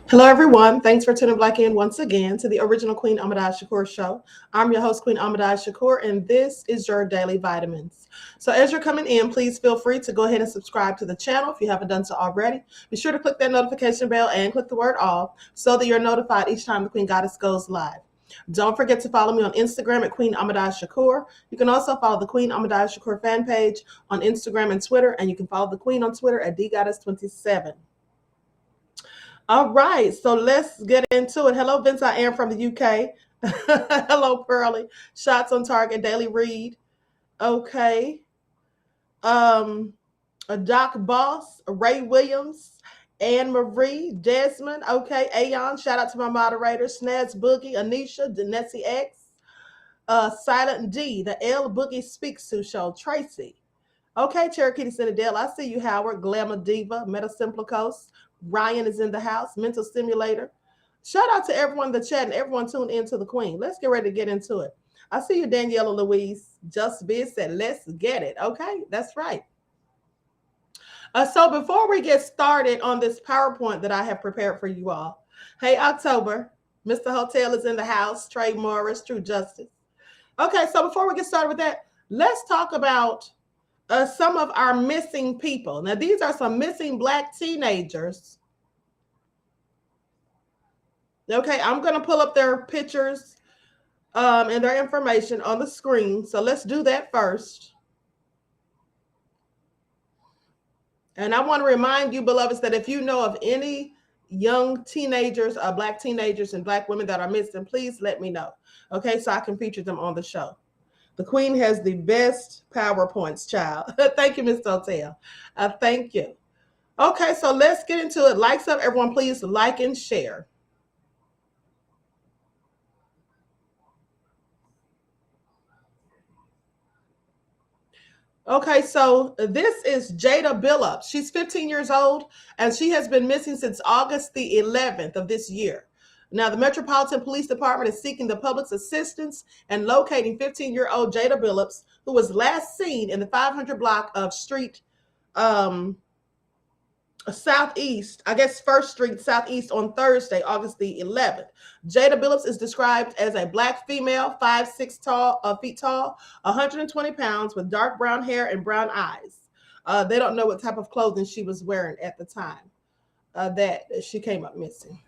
Hello, everyone. Thanks for tuning back in once again to the original Queen Ahmadiyyah Shakur show. I'm your host, Queen Ahmadiyyah Shakur, and this is your daily vitamins. So, as you're coming in, please feel free to go ahead and subscribe to the channel if you haven't done so already. Be sure to click that notification bell and click the word all so that you're notified each time the Queen Goddess goes live. Don't forget to follow me on Instagram at Queen Ahmadiyyah Shakur. You can also follow the Queen Ahmadiyyah Shakur fan page on Instagram and Twitter, and you can follow the Queen on Twitter at DGoddess27. All right, so let's get into it. Hello, Vince. I am from the UK. Hello, Pearly. Shots on target. Daily read. Okay. Doc Boss, Ray Williams, Anne Marie, Desmond. Okay, Aeon. Shout out to my moderators. Snaz Boogie, Anisha, Denessi X, Silent D, the L Boogie Speaks To Show, Tracy. Okay, Cherokee Citadel. I see you, Howard. Glamour Diva, Meta Simplicos. Ryan is in the house. Mental Stimulator. Shout out to everyone in the chat and everyone tuned into the Queen. Let's get ready to get into it. I see you, Daniela Louise. Just Biz said, let's get it. Okay, that's right. So before we get started on this PowerPoint that I have prepared for you all, hey, October, Mr. Hotel is in the house. Trey Morris, True Justice. Okay, so before we get started with that, let's talk about some of our missing people. Now, these are some missing Black teenagers. Okay, I'm going to pull up their pictures and their information on the screen. So let's do that first. And I want to remind you, beloveds, that if you know of any young teenagers, Black teenagers and Black women that are missing, please let me know. Okay, so I can feature them on the show. The Queen has the best PowerPoints, child. Thank you, Mr. Hotel. Thank you. Okay, so let's get into it. Likes up, everyone, please like and share. Okay, so this is Jada Billups. She's 15 years old, and she has been missing since August the 11th of this year. Now, the Metropolitan Police Department is seeking the public's assistance in locating 15-year-old Jada Billups, who was last seen in the 500 block of Street Southeast, I guess First Street Southeast on Thursday, August the 11th. Jada Billups is described as a Black female, 5'6" feet tall, 120 pounds, with dark brown hair and brown eyes. They don't know what type of clothing she was wearing at the time that she came up missing.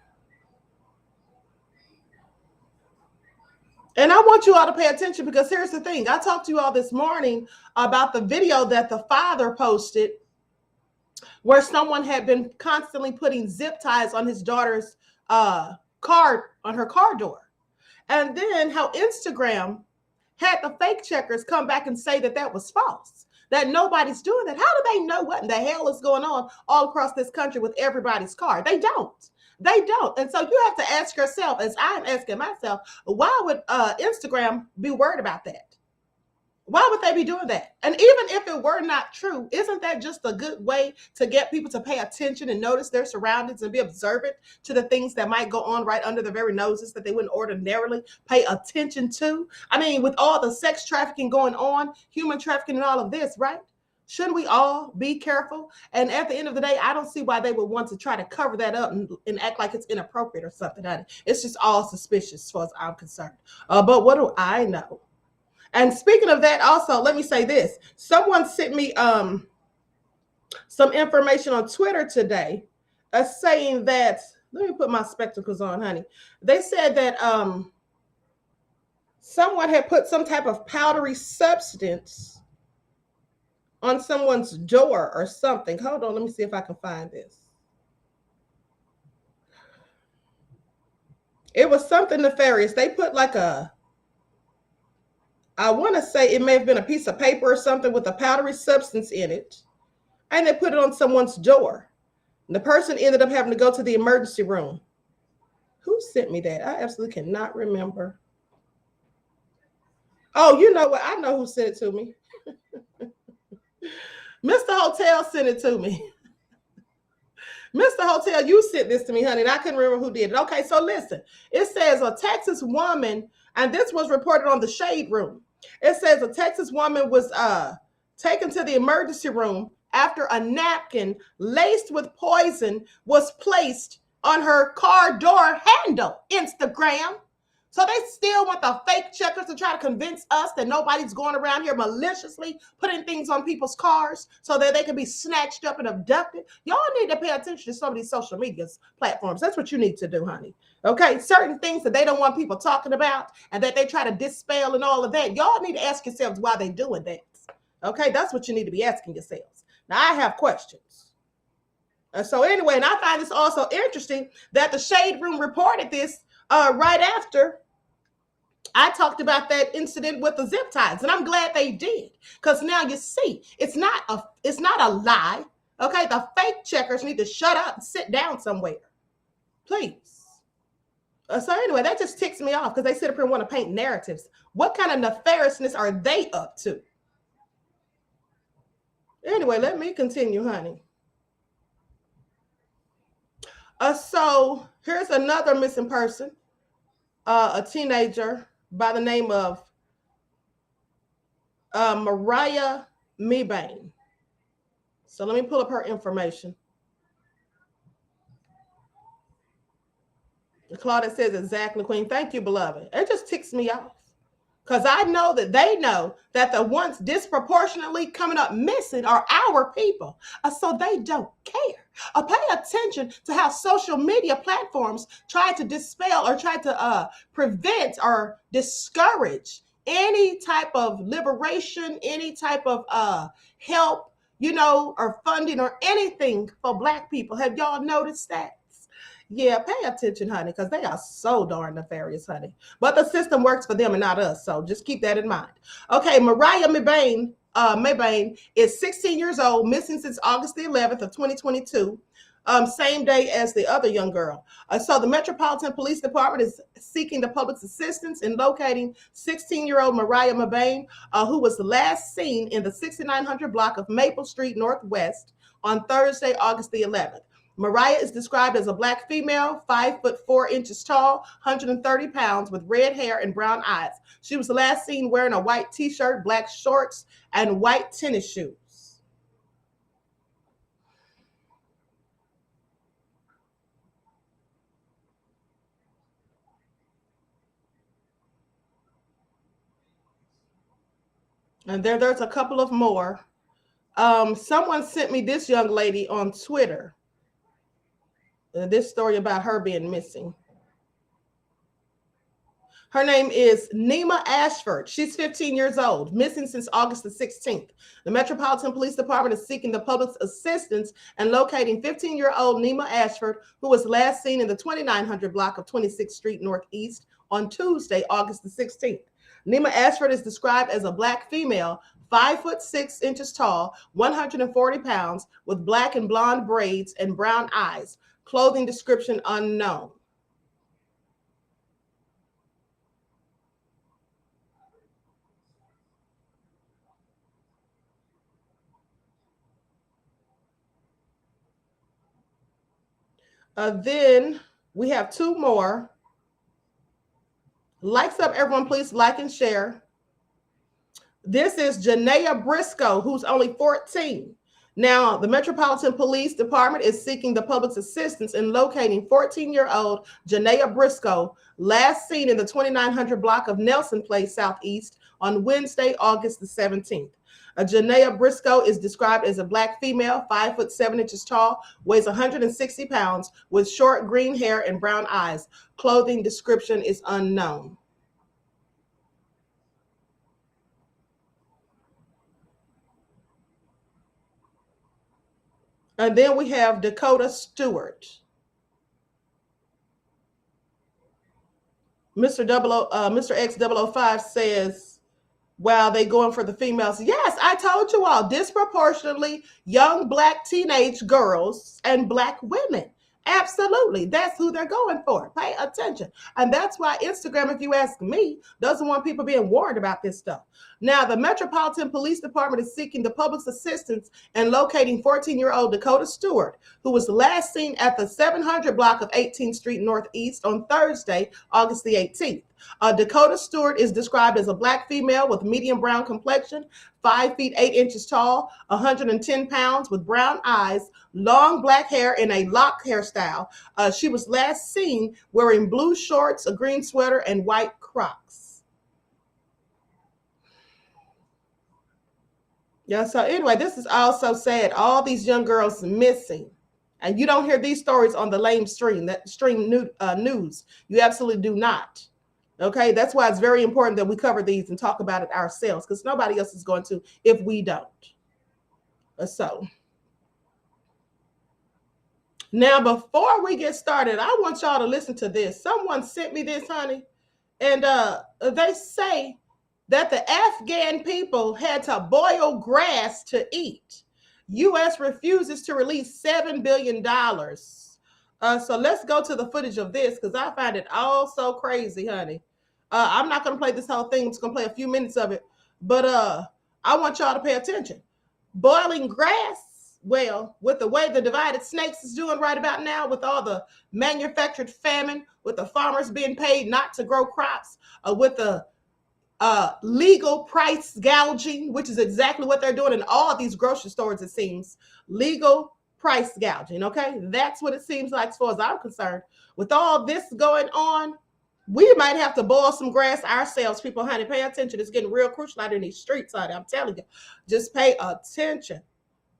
And I want you all to pay attention, because here's the thing. I talked to you all this morning about the video that the father posted where someone had been constantly putting zip ties on his daughter's car, on her car door. And then how Instagram had the fake checkers come back and say that that was false, that nobody's doing that. How do they know what in the hell is going on all across this country with everybody's car? They don't. They don't. And so you have to ask yourself, as I'm asking myself, why would Instagram be worried about that? Why would they be doing that? And even if it were not true, isn't that just a good way to get people to pay attention and notice their surroundings and be observant to the things that might go on right under their very noses that they wouldn't ordinarily pay attention to? I mean, with all the sex trafficking going on, human trafficking and all of this, right? Shouldn't we all be careful? And at the end of the day, I don't see why they would want to try to cover that up and act like it's inappropriate or something. It's just all suspicious as far as I'm concerned. But what do I know? And speaking of that, also, let me say this. Someone sent me some information on Twitter today saying that, let me put my spectacles on, honey. They said that someone had put some type of powdery substance on someone's door or something. Hold on, let me see if I can find this. It was something nefarious. They put like I want to say it may have been a piece of paper or something with a powdery substance in it, and they put it on someone's door. And the person ended up having to go to the emergency room. Who sent me that? I absolutely cannot remember. Oh, you know what? I know who sent it to me. Mr. Hotel sent it to me. Mr. Hotel, you sent this to me, honey, and I couldn't remember who did it. Okay, so listen. It says a Texas woman, and this was reported on the Shade Room. It says a Texas woman was taken to the emergency room after a napkin laced with poison was placed on her car door handle, Instagram. So they still want the fake checkers to try to convince us that nobody's going around here maliciously putting things on people's cars so that they can be snatched up and abducted. Y'all need to pay attention to some of these social media platforms. That's what you need to do, honey. Okay, certain things that they don't want people talking about and that they try to dispel and all of that. Y'all need to ask yourselves why they're doing that. Okay, that's what you need to be asking yourselves. Now, I have questions. So anyway, and I find this also interesting that the Shade Room reported this right after I talked about that incident with the zip ties, and I'm glad they did, because now you see it's not a lie. Okay, the fake checkers need to shut up and sit down somewhere, please. So anyway, that just ticks me off because they sit up here and want to paint narratives. What kind of nefariousness are they up to? Anyway, let me continue, honey. So here's another missing person, a teenager by the name of Mariah Mcbain. So let me pull up her information. Claudia says, exactly, Queen. Thank you, beloved. It just ticks me off. Because I know that they know that the ones disproportionately coming up missing are our people. So they don't care. Pay attention to how social media platforms try to dispel or try to prevent or discourage any type of liberation, any type of help, or funding or anything for Black people. Have y'all noticed that? Yeah, pay attention, honey, because they are so darn nefarious, honey. But the system works for them and not us, so just keep that in mind. Okay, Mariah Mcbain is 16 years old, missing since August the 11th of 2022, same day as the other young girl. So the Metropolitan Police Department is seeking the public's assistance in locating 16-year-old Mariah Mcbain, who was last seen in the 6900 block of Maple Street Northwest on Thursday, August the 11th. Mariah is described as a Black female, 5 foot 4 inches tall, 130 pounds, with red hair and brown eyes. She was last seen wearing a white t-shirt, black shorts, and white tennis shoes. And there's a couple of more. Someone sent me this young lady on Twitter. This story about her being missing. Her name is Nima Ashford. She's 15 years old, missing since August the 16th. The Metropolitan Police Department is seeking the public's assistance in locating 15-year-old Nima Ashford, who was last seen in the 2900 block of 26th Street Northeast on Tuesday, August the 16th. Nima Ashford is described as a Black female, 5 foot 6 inches tall, 140 pounds, with black and blonde braids and brown eyes. Clothing description unknown. Then we have two more. Likes up, everyone, please like and share. This is Janaea Briscoe, who's only 14. Now, the Metropolitan Police Department is seeking the public's assistance in locating 14-year-old Janaea Briscoe, last seen in the 2900 block of Nelson Place Southeast on Wednesday, August the 17th. Janaea Briscoe is described as a Black female, 5 foot 7 inches tall, weighs 160 pounds, with short green hair and brown eyes. Clothing description is unknown. And then we have Dakota Stewart. Mr. X005 says, wow, they going for the females. Yes, I told you all, disproportionately young Black teenage girls and Black women. Absolutely. That's who they're going for. Pay attention. And that's why Instagram, if you ask me, doesn't want people being warned about this stuff. Now, the Metropolitan Police Department is seeking the public's assistance in locating 14-year-old Dakota Stewart, who was last seen at the 700 block of 18th Street Northeast on Thursday, August the 18th. Dakota Stewart is described as a Black female with medium brown complexion, 5 feet 8 inches tall, 110 pounds, with brown eyes, long black hair in a lock hairstyle. She was last seen wearing blue shorts, a green sweater, and white Crocs. Yeah, so anyway, this is also sad. All these young girls missing. And you don't hear these stories on the lamestream, that stream news. You absolutely do not. Okay, that's why it's very important that we cover these and talk about it ourselves, because nobody else is going to if we don't. So now, before we get started, I want y'all to listen to this. Someone sent me this, honey, and they say that the Afghan people had to boil grass to eat. U.S. refuses to release $7 billion. So let's go to the footage of this, because I find it all so crazy, honey. I'm not going to play this whole thing. I'm just going to play a few minutes of it. But I want y'all to pay attention. Boiling grass, well, with the way the divided snakes is doing right about now, with all the manufactured famine, with the farmers being paid not to grow crops, with the legal price gouging, which is exactly what they're doing in all of these grocery stores, it seems. Legal price gouging, okay? That's what it seems like as far as I'm concerned. With all this going on, we might have to boil some grass ourselves, people, honey. Pay attention. It's getting real crucial out in these streets, honey. I'm telling you. Just pay attention.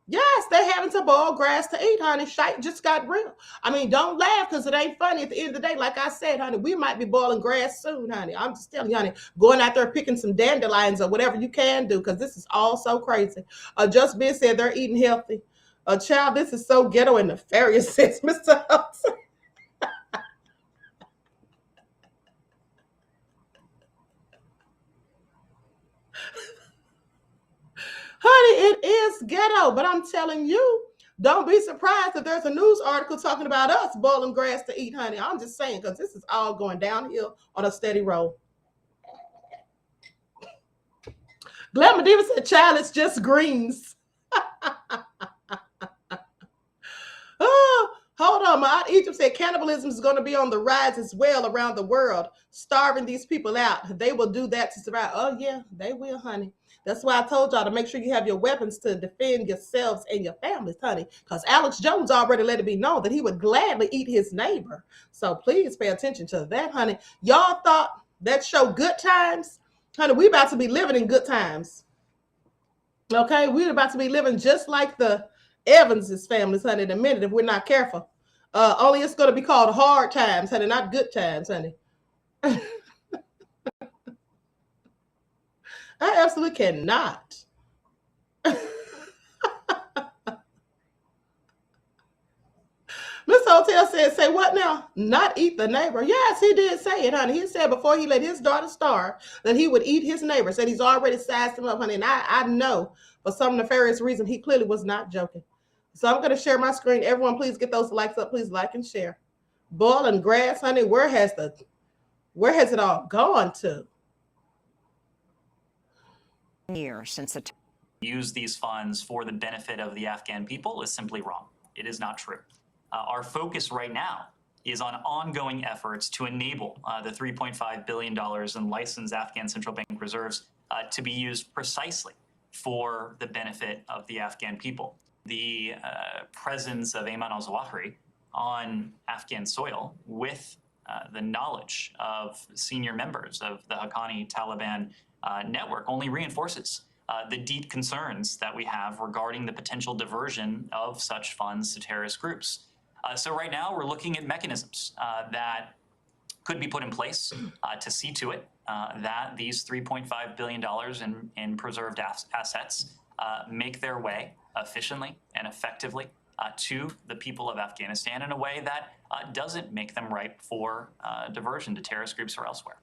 Yes, they're having to boil grass to eat, honey. Shite just got real. I mean, don't laugh, because it ain't funny. At the end of the day, like I said, honey, we might be boiling grass soon, honey. I'm just telling you, honey, going out there picking some dandelions or whatever you can do, because this is all so crazy. Just Ben said they're eating healthy. Child, this is so ghetto and nefarious, says Mr. Hudson. Honey, it is ghetto, but I'm telling you, don't be surprised if there's a news article talking about us boiling grass to eat, honey. I'm just saying, because this is all going downhill on a steady roll. Glamour Diva said, child, it's just greens. Oh, hold on. My aunt Egypt said cannibalism is going to be on the rise as well around the world, starving these people out. They will do that to survive. Oh, yeah, they will, honey. That's why I told y'all to make sure you have your weapons to defend yourselves and your families, honey, because Alex Jones already let it be known that he would gladly eat his neighbor. So please pay attention to that, honey. Y'all thought that show Good Times? Honey, we about to be living in good times. Okay, we're about to be living just like the Evans's families, honey, in a minute if we're not careful. Only it's going to be called hard times, honey, not good times, honey. I absolutely cannot. Mr. Hotel said, say what now? Not eat the neighbor. Yes, he did say it, honey. He said before he let his daughter starve that he would eat his neighbor. Said he's already sized him up, honey. And I know for some nefarious reason he clearly was not joking. So I'm going to share my screen. Everyone, please get those likes up. Please like and share. Boiling grass, honey. Where has it all gone to? Year since the use these funds for the benefit of the Afghan people is simply wrong. It is not true. Our focus right now is on ongoing efforts to enable the $3.5 billion in licensed Afghan central bank reserves to be used precisely for the benefit of the Afghan people. The presence of Ayman al-Zawahiri on Afghan soil with the knowledge of senior members of the Haqqani Taliban network only reinforces the deep concerns that we have regarding the potential diversion of such funds to terrorist groups. So right now we're looking at mechanisms that could be put in place to see to it that these $3.5 billion in preserved assets make their way efficiently and effectively to the people of Afghanistan in a way that doesn't make them ripe for diversion to terrorist groups or elsewhere.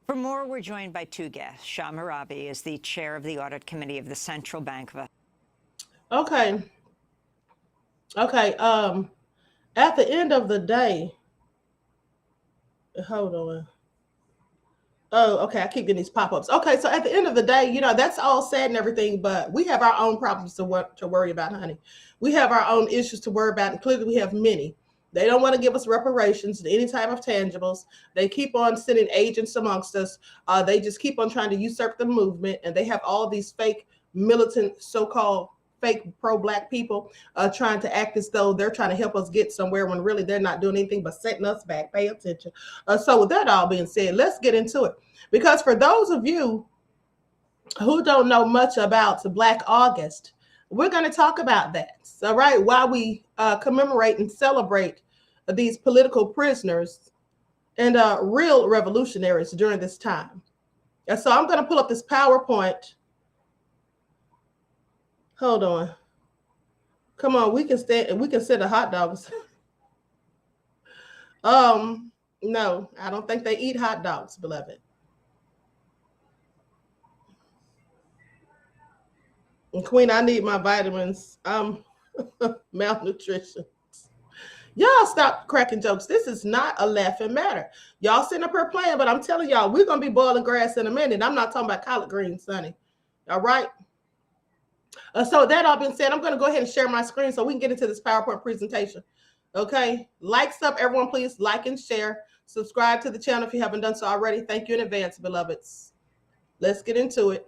For more, we're joined by two guests. Shah Marabi is the chair of the Audit Committee of the Central Bank of... Okay. At the end of the day, hold on. Oh, okay. I keep getting these pop-ups. Okay, so at the end of the day, you know, that's all sad and everything, but we have our own problems to worry about, honey. We have our own issues to worry about, and clearly we have many. They don't want to give us reparations, any type of tangibles. They keep on sending agents amongst us. They just keep on trying to usurp the movement, and they have all these fake militant, so-called fake pro-Black people trying to act as though they're trying to help us get somewhere when really they're not doing anything but setting us back. Pay attention. So with that all being said, let's get into it. Because for those of you who don't know much about Black August, we're going to talk about that. All right, while we commemorate and celebrate these political prisoners and real revolutionaries during this time. And so I'm going to pull up this PowerPoint. Hold on. Come on, we can send the hot dogs. No, I don't think they eat hot dogs, beloved. And Queen, I need my vitamins. I'm malnutrition. Y'all stop cracking jokes. This is not a laughing matter. Y'all sitting up here playing, but I'm telling y'all, we're going to be boiling grass in a minute. I'm not talking about collard greens, Sonny. All right? So that all being said, I'm going to go ahead and share my screen so we can get into this PowerPoint presentation. Okay? Likes up, everyone, please like and share. Subscribe to the channel if you haven't done so already. Thank you in advance, beloveds. Let's get into it.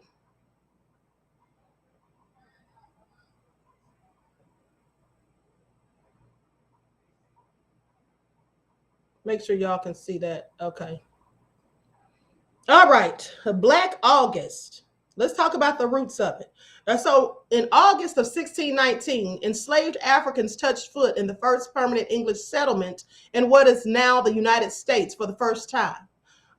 Make sure y'all can see that. Okay. All right. Black August. Let's talk about the roots of it. So in August of 1619, enslaved Africans touched foot in the first permanent English settlement in what is now the United States for the first time.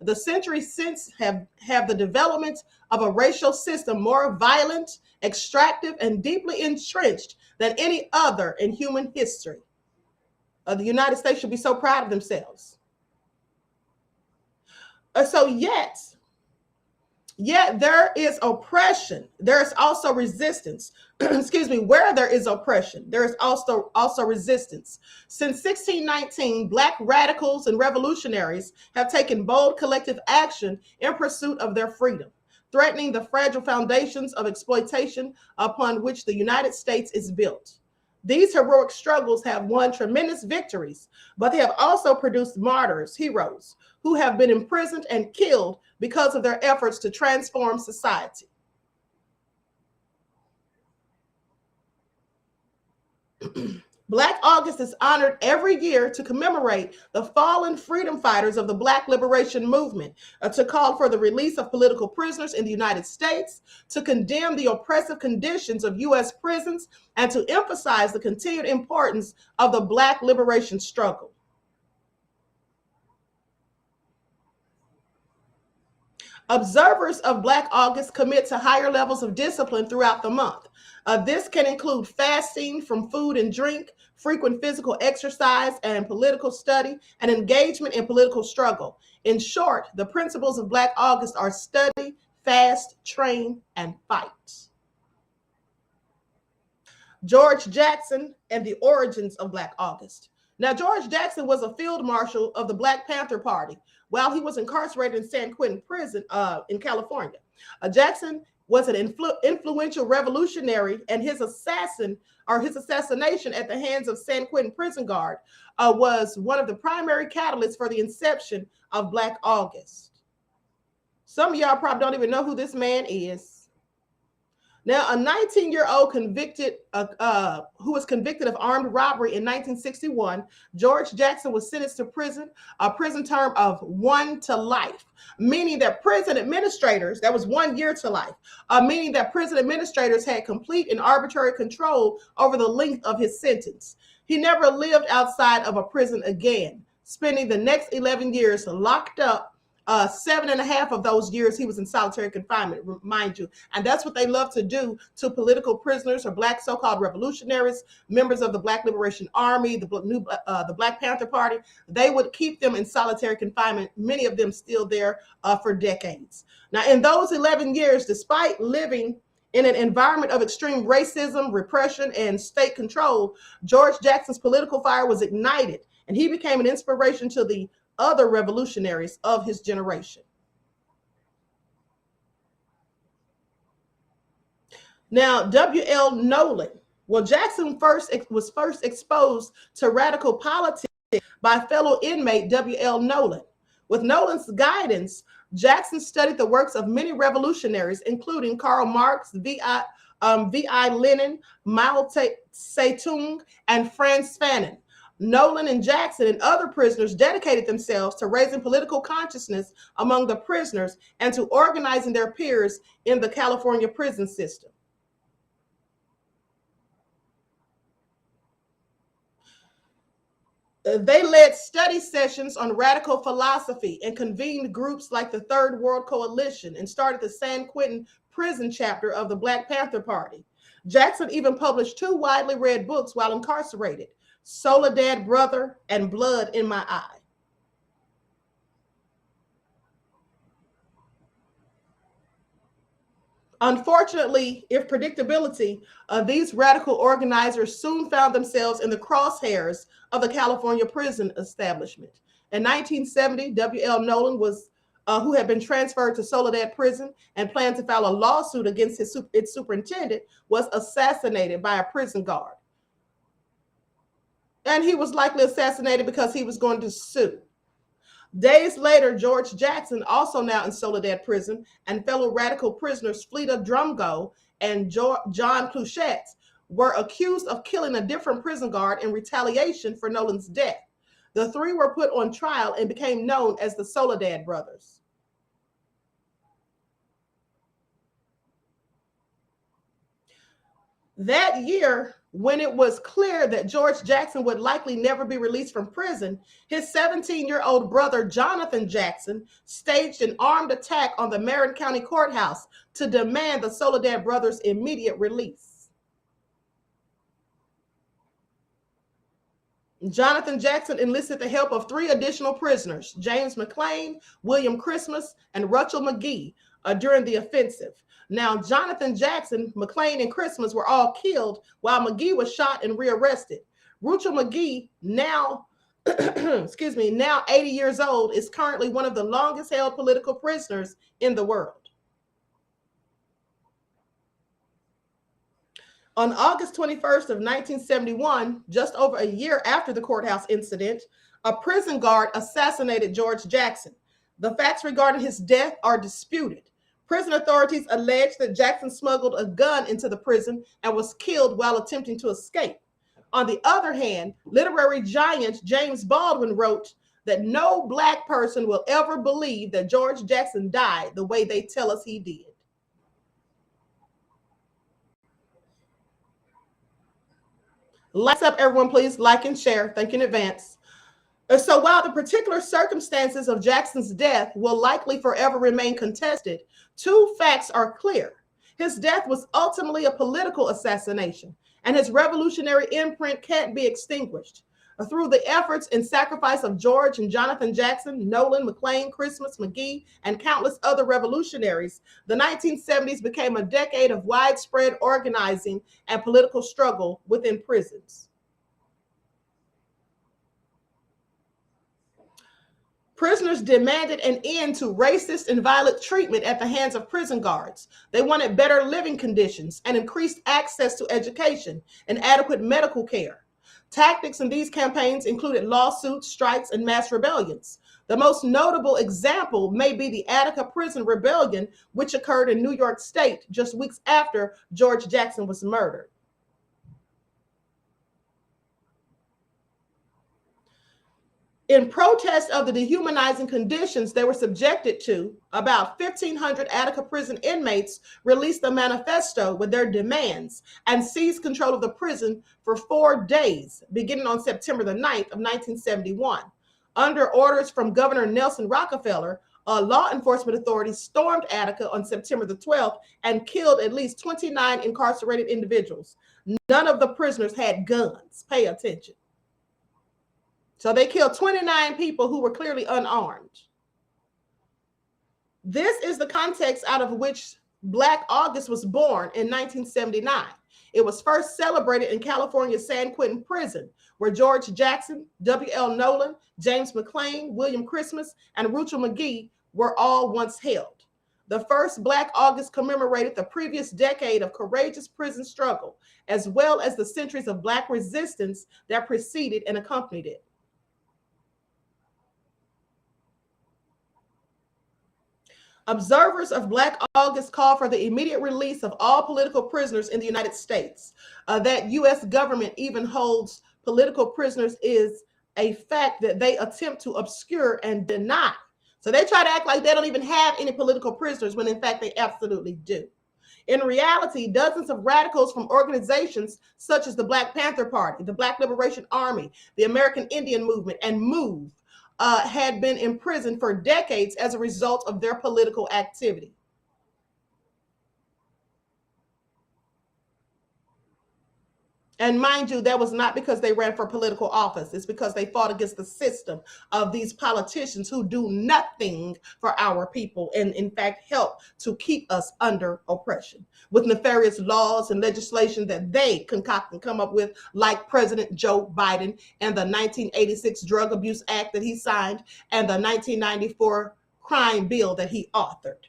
The centuries since have the development of a racial system more violent, extractive, and deeply entrenched than any other in human history. The United States should be so proud of themselves. So yet there is oppression. There is also resistance. Excuse me. Where there is oppression, there is also resistance. Since 1619, Black radicals and revolutionaries have taken bold collective action in pursuit of their freedom, threatening the fragile foundations of exploitation upon which the United States is built. These heroic struggles have won tremendous victories, but they have also produced martyrs, heroes, who have been imprisoned and killed because of their efforts to transform society. Black August is honored every year to commemorate the fallen freedom fighters of the Black liberation movement, to call for the release of political prisoners in the United States, to condemn the oppressive conditions of U.S. prisons, and to emphasize the continued importance of the Black liberation struggle. Observers of Black August commit to higher levels of discipline throughout the month. This can include fasting from food and drink, frequent physical exercise and political study, and engagement in political struggle. In short, the principles of Black August are study, fast, train, and fight. George Jackson and the origins of Black August. Now, George Jackson was a field marshal of the Black Panther Party while he was incarcerated in San Quentin prison in California. Jackson was an influential revolutionary, and his assassination at the hands of San Quentin prison guard was one of the primary catalysts for the inception of Black August. Some of y'all probably don't even know who this man is. Now, a 19-year-old who was convicted of armed robbery in 1961, George Jackson was sentenced to a prison term of 1 to life, meaning that prison administrators, that was 1 year to life, meaning that prison administrators had complete and arbitrary control over the length of his sentence. He never lived outside of a prison again, spending the next 11 years locked up. 7.5 of those years he was in solitary confinement, mind you. And that's what they love to do to political prisoners or Black so-called revolutionaries, members of the Black Liberation Army, the Black Panther Party. They would keep them in solitary confinement, many of them still there for decades. Now, in those 11 years, despite living in an environment of extreme racism, repression, and state control, George Jackson's political fire was ignited, and he became an inspiration to the other revolutionaries of his generation. Now, W.L. Nolan. Well, Jackson was first exposed to radical politics by fellow inmate W.L. Nolan. With Nolan's guidance, Jackson studied the works of many revolutionaries, including Karl Marx, V.I. Lenin, Mao Zedong, and Frantz Fanon. Nolan and Jackson and other prisoners dedicated themselves to raising political consciousness among the prisoners and to organizing their peers in the California prison system. They led study sessions on radical philosophy and convened groups like the Third World Coalition and started the San Quentin prison chapter of the Black Panther Party. Jackson even published 2 widely read books while incarcerated, Soledad Brother and Blood in My Eye. Unfortunately, if predictability, these radical organizers soon found themselves in the crosshairs of the California prison establishment. In 1970, W.L. Nolan who had been transferred to Soledad Prison and planned to file a lawsuit against its superintendent, was assassinated by a prison guard. And he was likely assassinated because he was going to sue. Days later, George Jackson, also now in Soledad Prison, and fellow radical prisoners Fleta Drumgo and John Cluchette were accused of killing a different prison guard in retaliation for Nolan's death. The 3 were put on trial and became known as the Soledad Brothers. That year, when it was clear that George Jackson would likely never be released from prison, his 17-year-old brother, Jonathan Jackson, staged an armed attack on the Marin County Courthouse to demand the Soledad brothers' immediate release. Jonathan Jackson enlisted the help of 3 additional prisoners, James McClain, William Christmas, and Russell McGee, during the offensive. Now, Jonathan Jackson, McClain, and Christmas were all killed while McGee was shot and rearrested. Russell McGee, now, now 80 years old, is currently one of the longest held political prisoners in the world. On August 21st of 1971, just over a year after the courthouse incident, a prison guard assassinated George Jackson. The facts regarding his death are disputed. Prison authorities allege that Jackson smuggled a gun into the prison and was killed while attempting to escape. On the other hand, literary giant James Baldwin wrote that no Black person will ever believe that George Jackson died the way they tell us he did. Lights up, everyone, please. Like and share. Thank you in advance. So while the particular circumstances of Jackson's death will likely forever remain contested, 2 facts are clear. His death was ultimately a political assassination, and his revolutionary imprint can't be extinguished. Through the efforts and sacrifice of George and Jonathan Jackson, Nolan, McClain, Christmas, McGee, and countless other revolutionaries, the 1970s became a decade of widespread organizing and political struggle within prisons. Prisoners demanded an end to racist and violent treatment at the hands of prison guards. They wanted better living conditions and increased access to education and adequate medical care. Tactics in these campaigns included lawsuits, strikes, and mass rebellions. The most notable example may be the Attica prison rebellion, which occurred in New York State just weeks after George Jackson was murdered. In protest of the dehumanizing conditions they were subjected to, about 1,500 Attica prison inmates released a manifesto with their demands and seized control of the prison for 4 days, beginning on September the 9th of 1971. Under orders from Governor Nelson Rockefeller, law enforcement authorities stormed Attica on September the 12th and killed at least 29 incarcerated individuals. None of the prisoners had guns. Pay attention. So they killed 29 people who were clearly unarmed. This is the context out of which Black August was born in 1979. It was first celebrated in California's San Quentin prison, where George Jackson, W.L. Nolan, James McClain, William Christmas, and Russell McGee were all once held. The first Black August commemorated the previous decade of courageous prison struggle, as well as the centuries of Black resistance that preceded and accompanied it. Observers of Black August call for the immediate release of all political prisoners in the United States. That U.S. government even holds political prisoners is a fact that they attempt to obscure and deny. So they try to act like they don't even have any political prisoners when in fact they absolutely do. In reality, dozens of radicals from organizations such as the Black Panther Party, the Black Liberation Army, the American Indian Movement, and MOVE had been imprisoned for decades as a result of their political activity. And mind you, that was not because they ran for political office. It's because they fought against the system of these politicians who do nothing for our people and, in fact, help to keep us under oppression with nefarious laws and legislation that they concoct and come up with, like President Joe Biden and the 1986 Drug Abuse Act that he signed and the 1994 crime bill that he authored.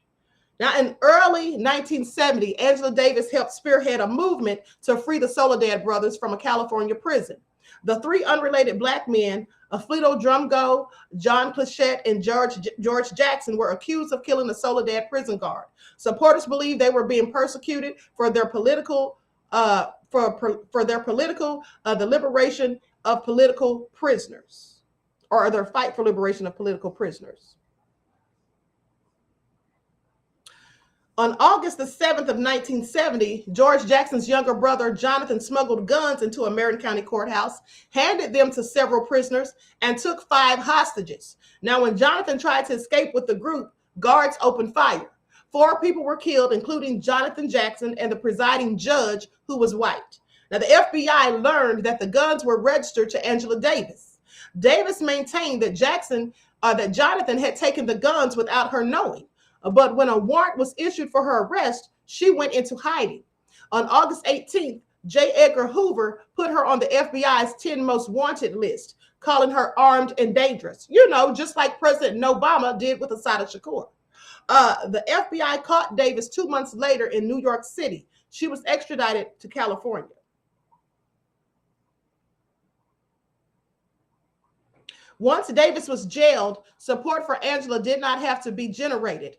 Now, in early 1970, Angela Davis helped spearhead a movement to free the Soledad brothers from a California prison. The three unrelated Black men, Alfredo Drumgo, John Plachette, and George Jackson, were accused of killing the Soledad prison guard. Supporters believed they were being persecuted for their political, the liberation of political prisoners, or their fight for liberation of political prisoners. On August the 7th of 1970, George Jackson's younger brother, Jonathan, smuggled guns into a Marion County courthouse, handed them to several prisoners, and took 5 hostages. Now, when Jonathan tried to escape with the group, guards opened fire. 4 people were killed, including Jonathan Jackson and the presiding judge, who was white. Now, the FBI learned that the guns were registered to Angela Davis. Davis maintained that Jonathan had taken the guns without her knowing. But when a warrant was issued for her arrest, she went into hiding. On August 18th, J. Edgar Hoover put her on the FBI's 10 most wanted list, calling her armed and dangerous. You know, just like President Obama did with Assata Shakur. The FBI caught Davis 2 months later in New York City. She was extradited to California. Once Davis was jailed, support for Angela did not have to be generated.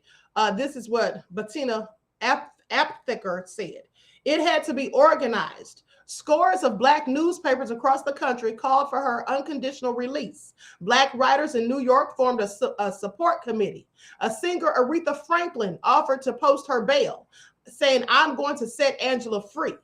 This is what Bettina Attica said. It had to be organized. Scores of Black newspapers across the country called for her unconditional release. Black writers in New York formed a support committee. A singer, Aretha Franklin, offered to post her bail, saying, "I'm going to set Angela free.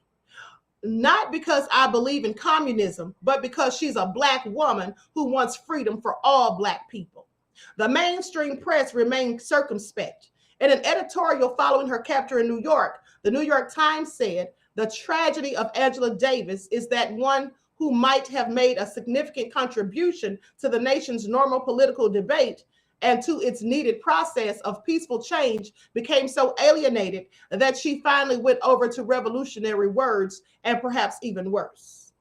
Not because I believe in communism, but because she's a Black woman who wants freedom for all Black people." The mainstream press remained circumspect. In an editorial following her capture in New York, the New York Times said, "The tragedy of Angela Davis is that one who might have made a significant contribution to the nation's normal political debate and to its needed process of peaceful change became so alienated that she finally went over to revolutionary words and perhaps even worse."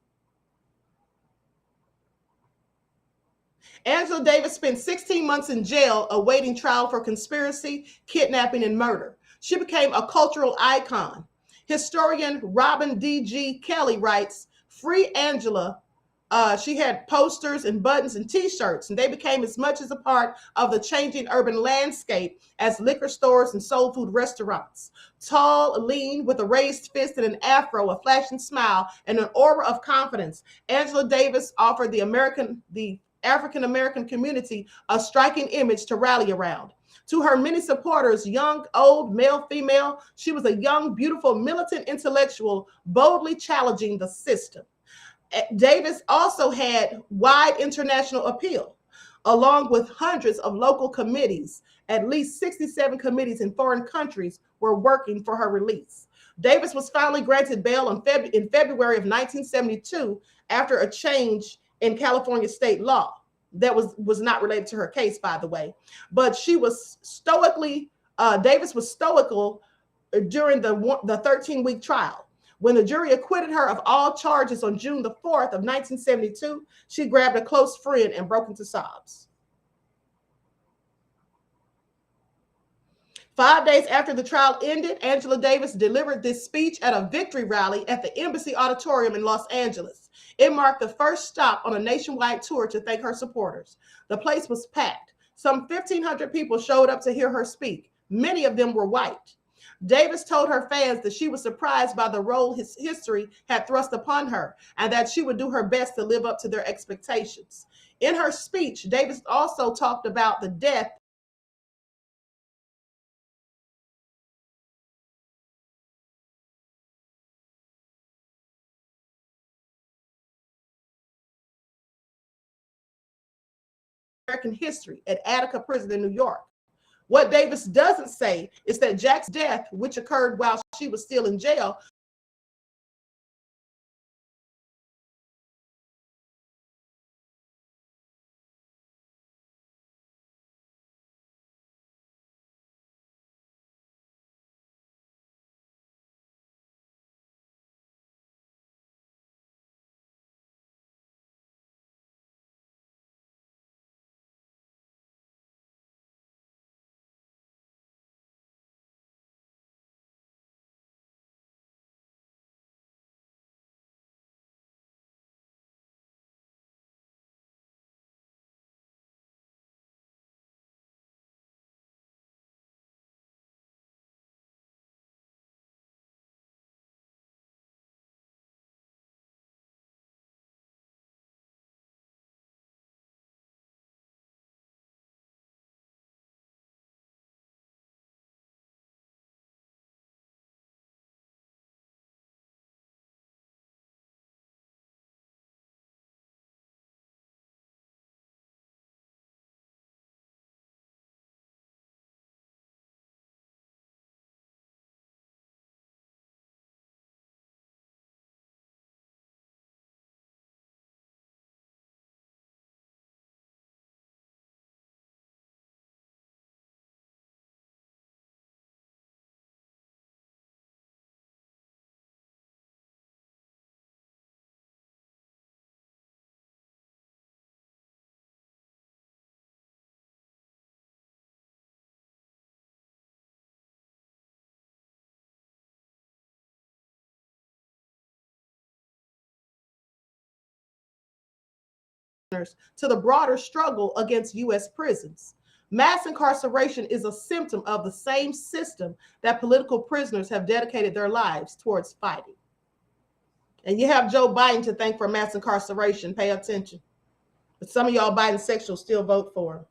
Angela Davis spent 16 months in jail awaiting trial for conspiracy, kidnapping, and murder. She became a cultural icon. Historian Robin D.G. Kelly writes, "Free Angela." She had posters and buttons and t-shirts, and they became as much as a part of the changing urban landscape as liquor stores and soul food restaurants. Tall, lean, with a raised fist and an afro, a flashing smile, and an aura of confidence, Angela Davis offered the African-American community a striking image to rally around. To her many supporters, young, old, male, female, she was a young, beautiful, militant intellectual, boldly challenging the system. Davis also had wide international appeal, along with hundreds of local committees. At least 67 committees in foreign countries were working for her release. Davis was finally granted bail in February of 1972 after a change in California state law that was not related to her case, by the way. But she was Davis was stoical during the 13-week trial. When the jury acquitted her of all charges on June the 4th of 1972, she grabbed a close friend and broke into sobs. 5 days after the trial ended, Angela Davis delivered this speech at a victory rally at the Embassy Auditorium in Los Angeles. It marked the first stop on a nationwide tour to thank her supporters. The place was packed. Some 1,500 people showed up to hear her speak. Many of them were white. Davis told her fans that she was surprised by the role his history had thrust upon her and that she would do her best to live up to their expectations. In her speech, Davis also talked about the death of American history at Attica prison in New York. What Davis doesn't say is that Jack's death, which occurred while she was still in jail, to the broader struggle against U.S. prisons. Mass incarceration is a symptom of the same system that political prisoners have dedicated their lives towards fighting. And you have Joe Biden to thank for mass incarceration. Pay attention. But some of y'all Biden sexuals still vote for him.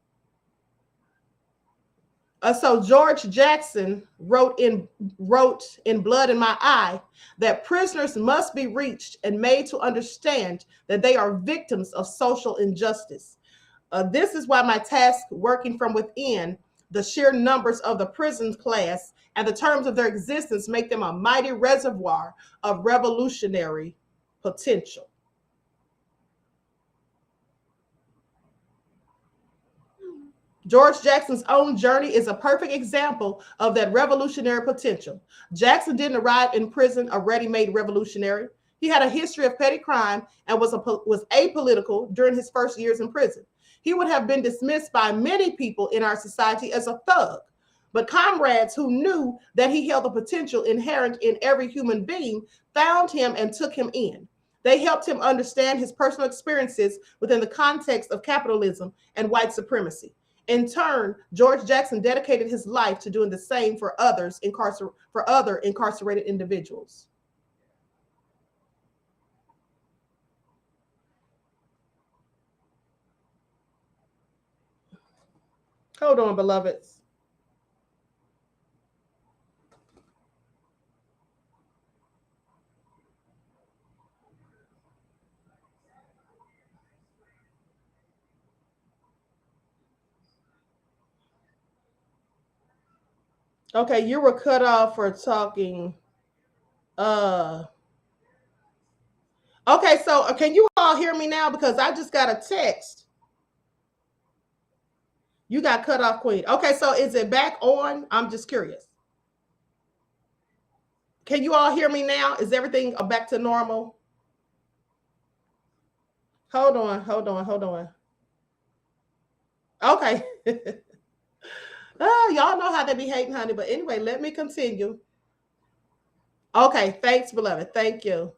So George Jackson wrote in Blood in My Eye that prisoners must be reached and made to understand that they are victims of social injustice. This is why my task working from within, the sheer numbers of the prison class and the terms of their existence make them a mighty reservoir of revolutionary potential. George Jackson's own journey is a perfect example of that revolutionary potential. Jackson didn't arrive in prison a ready-made revolutionary. He had a history of petty crime and was apolitical during his first years in prison. He would have been dismissed by many people in our society as a thug. But comrades who knew that he held the potential inherent in every human being found him and took him in. They helped him understand his personal experiences within the context of capitalism and white supremacy. In turn, George Jackson dedicated his life to doing the same for other incarcerated individuals. Hold on, beloveds. Okay, you were cut off for talking. Okay, so can you all hear me now? Because I just got a text. You got cut off, Queen. Okay, so is it back on? I'm just curious. Can you all hear me now? Is everything back to normal? Hold on. Okay. Y'all know how they be hating, honey. But anyway, let me continue. Okay, thanks, beloved. Thank you.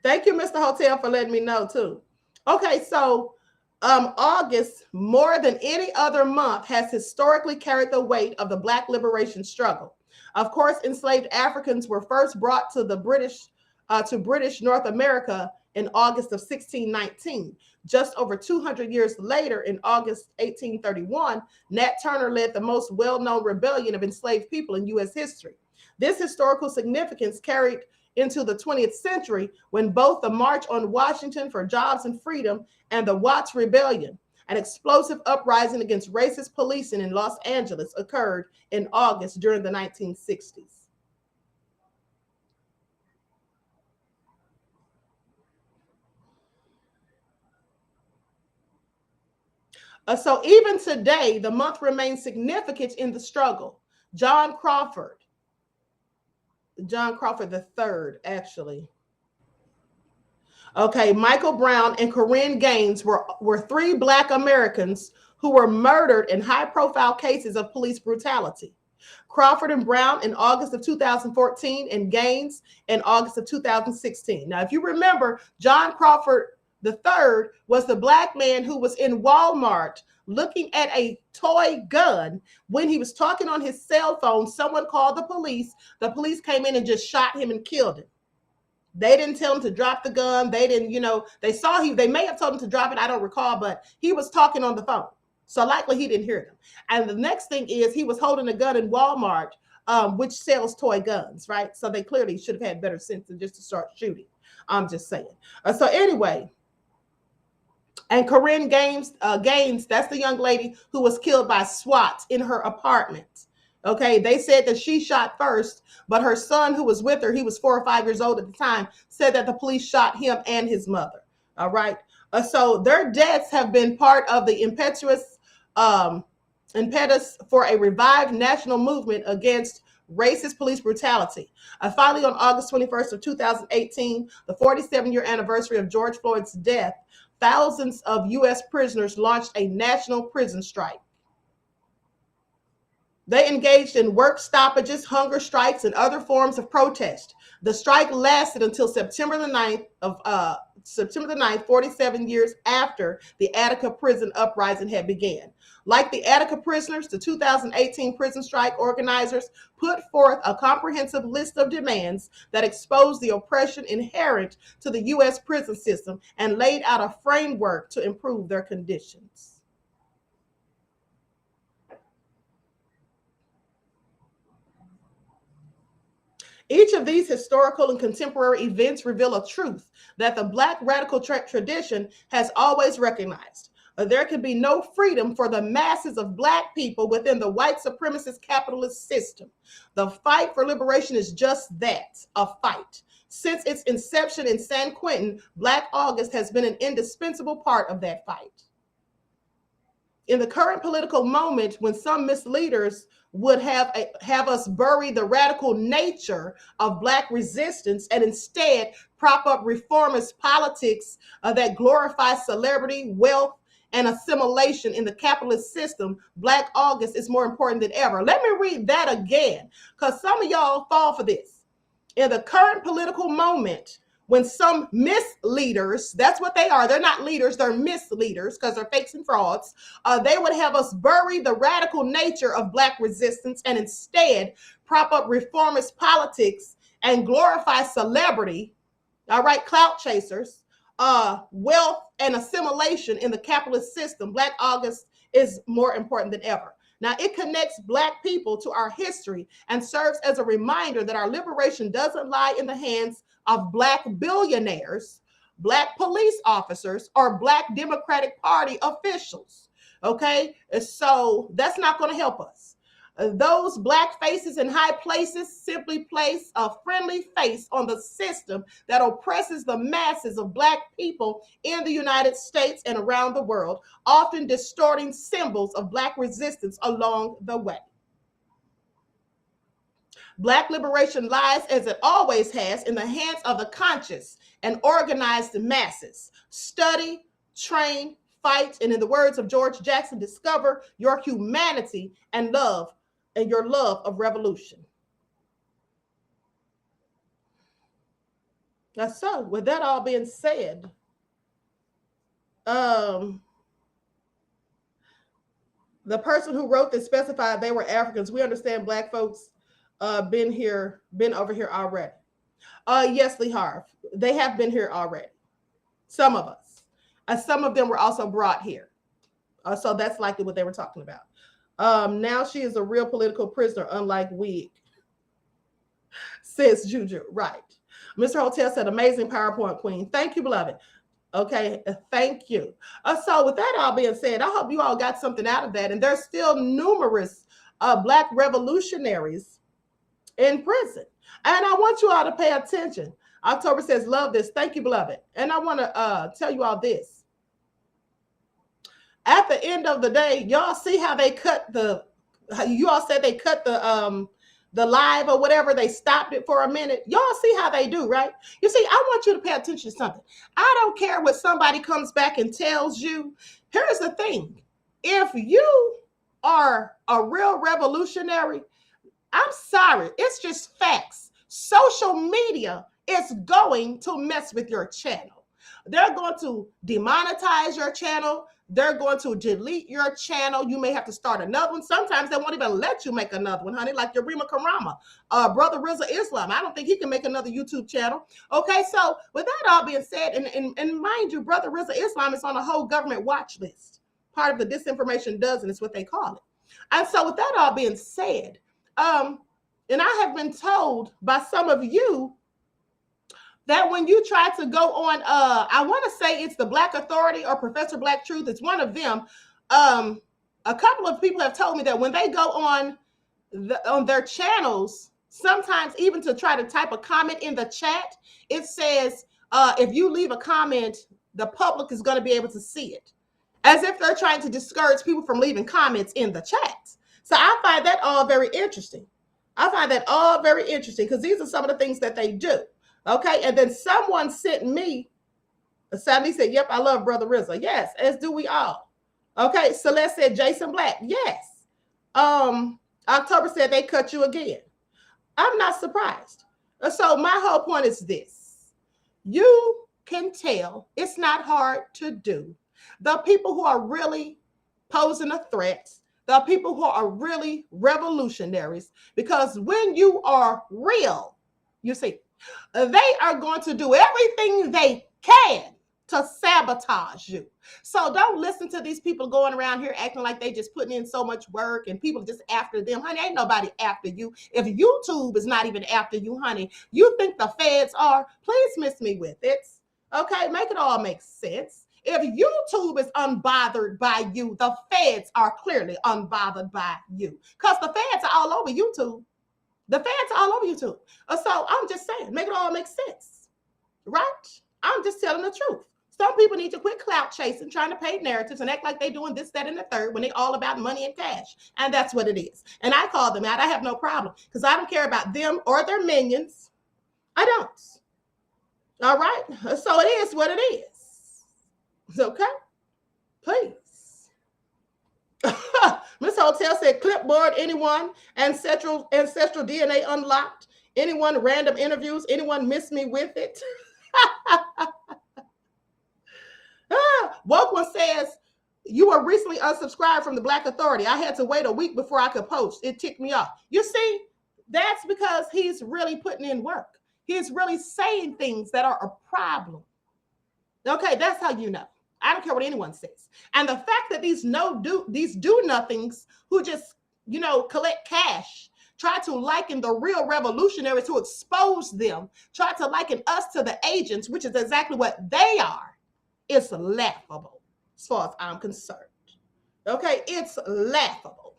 Thank you, Mr. Hotel, for letting me know, too. Okay, so August, more than any other month, has historically carried the weight of the Black liberation struggle. Of course, enslaved Africans were first brought to the British North America in August of 1619. Just over 200 years later, in August 1831, Nat Turner led the most well-known rebellion of enslaved people in U.S. history. This historical significance carried into the 20th century when both the March on Washington for Jobs and Freedom and the Watts Rebellion, an explosive uprising against racist policing in Los Angeles, occurred in August during the 1960s. So even today, the month remains significant in the struggle. John Crawford III, actually. Okay, Michael Brown and Corinne Gaines were three Black Americans who were murdered in high-profile cases of police brutality. Crawford and Brown in August of 2014 and Gaines in August of 2016. Now, if you remember, John Crawford III was the Black man who was in Walmart looking at a toy gun. When he was talking on his cell phone, someone called the police. The police came in and just shot him and killed him. They didn't tell him to drop the gun. They didn't, they may have told him to drop it. I don't recall, but he was talking on the phone. So likely he didn't hear them. And the next thing is he was holding a gun in Walmart, which sells toy guns, right? So they clearly should have had better sense than just to start shooting. I'm just saying. So anyway, and Corinne Gaines, that's the young lady who was killed by SWAT in her apartment. Okay, they said that she shot first, but her son who was with her, he was 4 or 5 years old at the time, said that the police shot him and his mother. All right. So their deaths have been part of the impetus for a revived national movement against racist police brutality. Finally, on August 21st of 2018, the 47-year anniversary of George Floyd's death, thousands of U.S. prisoners launched a national prison strike. They engaged in work stoppages, hunger strikes, and other forms of protest. The strike lasted until September the 9th, 47 years after the Attica prison uprising had begun. Like the Attica prisoners, the 2018 prison strike organizers put forth a comprehensive list of demands that exposed the oppression inherent to the U.S. prison system and laid out a framework to improve their conditions. Each of these historical and contemporary events reveal a truth that the Black radical tradition has always recognized. There can be no freedom for the masses of Black people within the white supremacist capitalist system. The fight for liberation is just that, a fight. Since its inception in San Quentin, Black August has been an indispensable part of that fight. In the current political moment, when some misleaders would have us bury the radical nature of Black resistance and instead prop up reformist politics that glorify celebrity, wealth, and assimilation in the capitalist system, Black August is more important than ever. Let me read that again, because some of y'all fall for this. In the current political moment, when some misleaders, that's what they are, they're not leaders, they're misleaders because they're fakes and frauds, they would have us bury the radical nature of Black resistance and instead prop up reformist politics and glorify celebrity, all right, clout chasers, wealth and assimilation in the capitalist system. Black August is more important than ever. Now, it connects Black people to our history and serves as a reminder that our liberation doesn't lie in the hands of Black billionaires, Black police officers, or Black Democratic Party officials. Okay, so that's not going to help us. Those Black faces in high places simply place a friendly face on the system that oppresses the masses of Black people in the United States and around the world, often distorting symbols of Black resistance along the way. Black liberation lies, as it always has, in the hands of the conscious and organized masses. Study, train, fight, and in the words of George Jackson, discover your humanity and love and your love of revolution. Now, so with that all being said, The person who wrote this specified they were Africans. We understand Black folks been over here already. Yes, Lee Harv, they have been here already. Some of us. Some of them were also brought here. So that's likely what they were talking about. Now she is a real political prisoner, unlike Wig, says Juju. Right. Mr. Hotel said, amazing PowerPoint queen. Thank you, beloved. Okay, thank you. So with that all being said, I hope you all got something out of that. And there's still numerous Black revolutionaries in prison. And I want you all to pay attention. October says, love this. Thank you, beloved. And I want to tell you all this. At the end of the day, y'all see how they cut you all said they cut the live or whatever, they stopped it for a minute. Y'all see how they do, right? You see, I want you to pay attention to something. I don't care what somebody comes back and tells you. Here's the thing. If you are a real revolutionary, I'm sorry, it's just facts. Social media is going to mess with your channel. They're going to demonetize your channel. They're going to delete your channel. You may have to start another one. Sometimes they won't even let you make another one, honey, like your Rima Karama, Brother Rizza Islam. I don't think he can make another YouTube channel. Okay, so with that all being said, and mind you, Brother Rizza Islam is on a whole government watch list. Part of the disinformation dozen is what they call it. And so with that all being said, and I have been told by some of you that when you try to go on, I want to say it's the Black Authority or Professor Black Truth, it's one of them. A couple of people have told me that when they go on their channels, sometimes even to try to type a comment in the chat, it says, if you leave a comment, the public is going to be able to see it. As if they're trying to discourage people from leaving comments in the chat. So I find that all very interesting. Because these are some of the things that they do. Okay, and then someone sent me, Sally said, yep, I love Brother Rizza. Yes, as do we all. Okay, Celeste said Jason Black. Yes. October said they cut you again. I'm not surprised. So my whole point is this. You can tell it's not hard to do. The people who are really posing a threat, the people who are really revolutionaries, because when you are real, you see, they are going to do everything they can to sabotage you. So don't listen to these people going around here acting like they just putting in so much work and people just after them. Honey, ain't nobody after you. If YouTube is not even after you, honey, you think the feds are? Please miss me with it. Okay, make it all make sense. If YouTube is unbothered by you, the feds are clearly unbothered by you. Because the feds are all over YouTube. The feds are all over YouTube. So I'm just saying, make it all make sense, right? I'm just telling the truth. Some people need to quit clout chasing, trying to paint narratives and act like they're doing this, that, and the third when they're all about money and cash. And that's what it is. And I call them out. I have no problem because I don't care about them or their minions. I don't. All right? So it is what it is. Okay? Please. Miss Hotel said, clipboard, anyone, ancestral DNA unlocked, anyone, random interviews, anyone miss me with it? Woke one says, you were recently unsubscribed from the Black Authority. I had to wait a week before I could post. It ticked me off. You see, that's because he's really putting in work. He's really saying things that are a problem. Okay, that's how you know. I don't care what anyone says. And the fact that these do-nothings who just, collect cash, try to liken the real revolutionaries to expose them, try to liken us to the agents, which is exactly what they are, it's laughable as far as I'm concerned. Okay, it's laughable.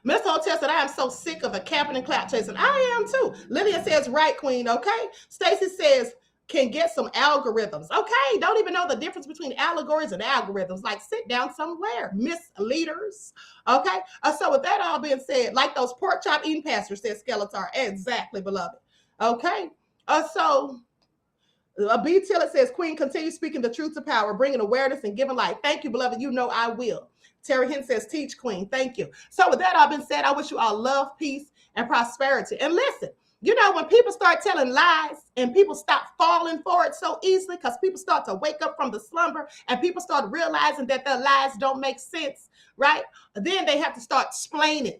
Miss Hotel said, I am so sick of a capping and clout chasing. I am too. Lydia says, right, Queen, okay? Stacy says, can get some algorithms. Okay, don't even know the difference between allegories and algorithms. Like, sit down somewhere, misleaders. Okay, so with that all being said, like those pork chop eating pastors, said Skeletor. Exactly, beloved. Okay, so B. Tillett says, Queen, continue speaking the truth to power, bringing awareness and giving life. Thank you, beloved. You know I will. Terry Hinn says, teach, Queen. Thank you. So with that all been said, I wish you all love, peace, and prosperity. And listen, You know, when people start telling lies and people stop falling for it so easily because people start to wake up from the slumber and people start realizing that their lies don't make sense, right? Then they have to start explaining.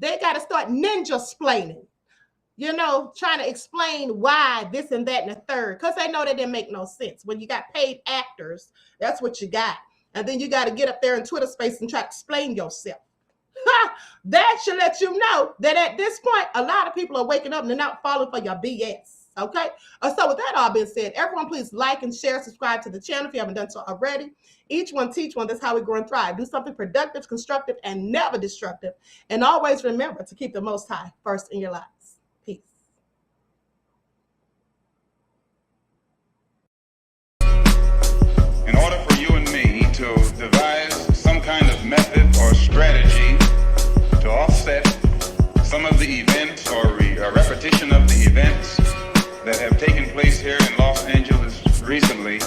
They got to start ninja explaining, you know, trying to explain why this and that and the third, because they know that didn't make no sense. When you got paid actors, that's what you got. And then you got to get up there in Twitter space and try to explain yourself. That should let you know that at this point, a lot of people are waking up and they're not falling for your BS. Okay. So with that all being said, everyone please like and share, subscribe to the channel if you haven't done so already. Each one teach one. That's how we grow and thrive. Do something productive, constructive, and never destructive. And always remember to keep the Most High first in your lives. Peace. In order for you and me to devise some kind of method or strategy to offset some of the events or a repetition of the events that have taken place here in Los Angeles recently,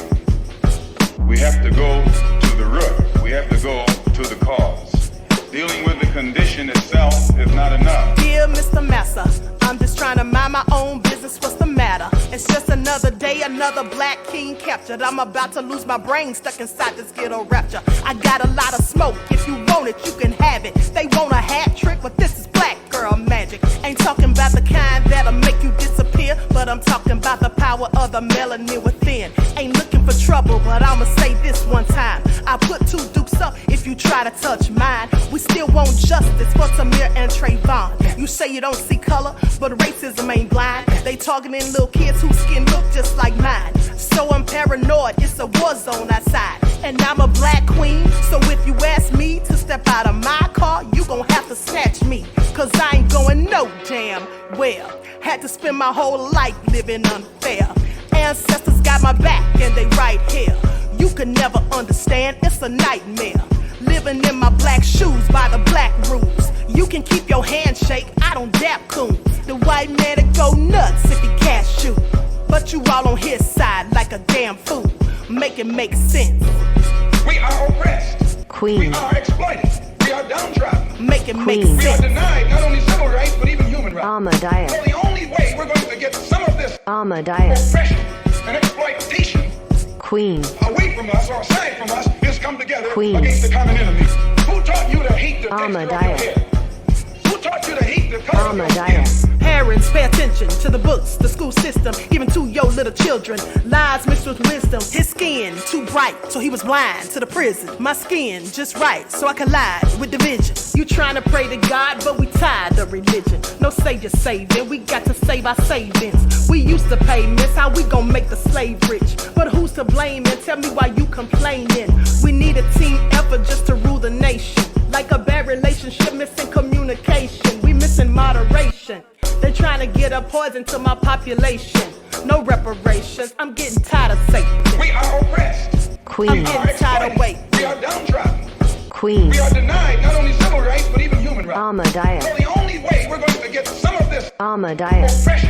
we have to go to the root. We have to go to the cause. Dealing with the condition itself is not enough. Dear Mr. Massa, I'm just trying to mind my own business. What's the matter? It's just another day, another black king captured. I'm about to lose my brain, stuck inside this ghetto rapture. I got a lot of smoke. If you want it, you can have it. They want a hat trick, but this is black girl magic. Ain't talking about the kind that'll make you disappear, but I'm talking about the power of the melanin within. Ain't looking for trouble, but I'ma say this one time. I put two dukes up if you try to touch mine. We still want justice for Samir and Trayvon. You say you don't see color, but racism ain't blind. They targeting little kids whose skin look just like mine. So I'm paranoid, it's a war zone outside. And I'm a black queen, so if you ask me to step out of my car, you gon' have to snatch me. Cause I ain't going no damn well. Had to spend my whole life living unfair. Ancestors got my back and they right here. You can never understand, it's a nightmare. Living in my black shoes by the black rules. You can keep your handshake, I don't dap coon. The white man to go nuts if he cash you. But you all on his side like a damn fool. Make it make sense. We are oppressed. Queen. We are exploited. We are downtrodden. Make it make Queen. We are sense. denied not only civil rights, but even human rights. Ahmadiyyah. So the only way we're going to get some of this Ahmadiyyah. oppression and exploitation Queen. away from us or aside from us is come together Queen. against the common enemy. Who taught you to hate the texture of your Ahmadiyyah. hair? Who taught you to hate the color of your skin? Ahmadiyyah. Parents, pay attention to the books, the school system, given to your little children. Lies mixed with wisdom. His skin too bright, so he was blind to the prison. My skin just right, so I collide with division. You trying to pray to God, but we tired of religion. No savior saving, we got to save our savings. We used to pay miss, how we gon' make the slave rich? But who's to blame, and tell me why you complaining? We need a team effort just to rule the nation. Like a bad relationship, missing communication. We missing moderation. They trying to get a poison to my population. No reparations, I'm getting tired of Satan. We are oppressed. Queen. I'm getting tired of waiting. We are downtrodden. Queen. We are denied not only civil rights, but even human rights. Ahmadiyyah. So the only way we're going to get some of this Ahmadiyyah. oppression